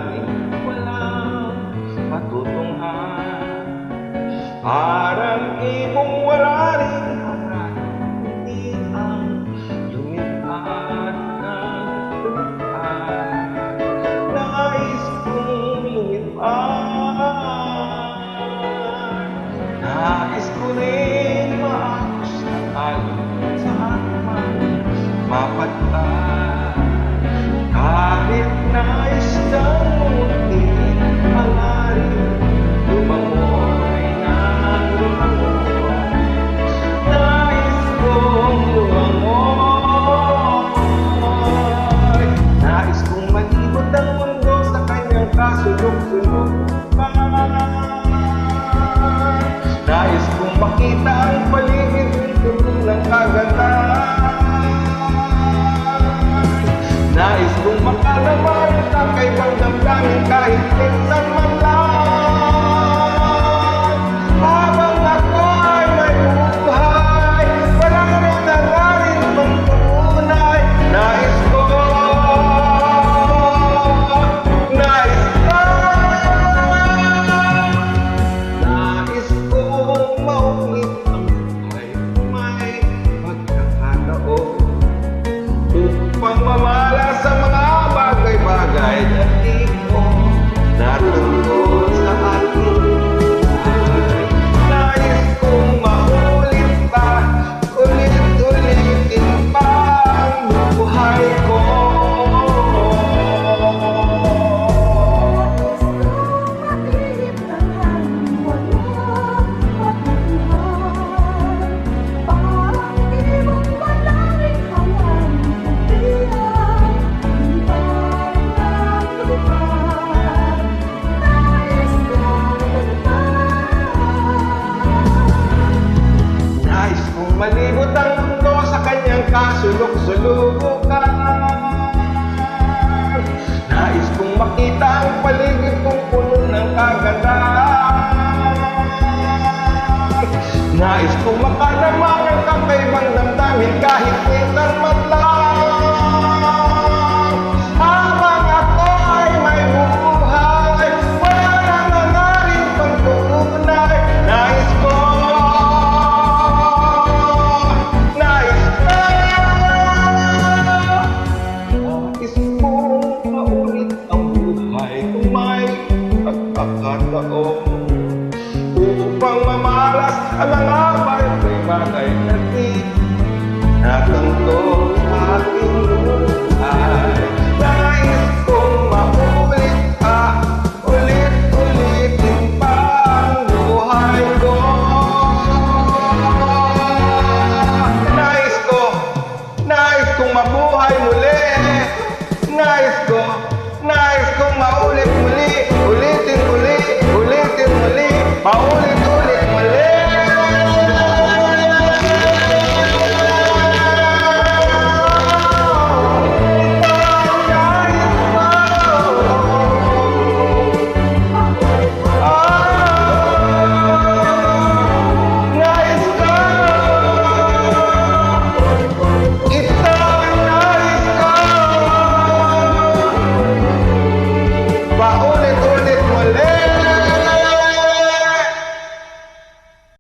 lalangin walang matutunghan. Parang ibong wala rin harap, hindi ang lumipad ng lumipad. Nais kong lumipad, nais ko rin maagos ng alon sa aking mapagpad. Kahit nais ng muntin, hangarin lumangoy ng lumangoy. Nais kong lumangoy, nais kong malibot ang mundo sa kanyang kasulok-sulukan. Nais kong makita ang paligid ng puno ng kagandahan. Nais kong makalaman ang kakaibang damdamin kahit minsan man lang. Habang ako ay may buhay, walang rin hangarin pang tunay. Nais ko, nais ko, nais kong maulit ang buhay, may pagkakataon upang mamala sa mga bagay-bagay na di ko natungkol sa ating buhay. Nais kong maulit pa, ulit-ulitin pa ang buhay ko. Nais kong malibot ang mundo sa kanyang kasulok-sulukan. Nais kong makita ang paligid kong puno ng kagandahan. Nais kong makalaman ang kakaibang damdamin kahit minsan man lang. Habang ako ay may buhay, wala nang hangarin pang tunay. Nais ko, nais mong maulit ang buhay kung may pagkakataon upang mamalas ang mga bagay-bagay na di natungkol sa aking buhay. Nais kong maulit pa, ulit-ulitin pa ang buhay ko. Nais kong mabuhay muli. Nais kong maulit muli, ulitin muli, ulitin muli, paulit-ulit muli. Paulit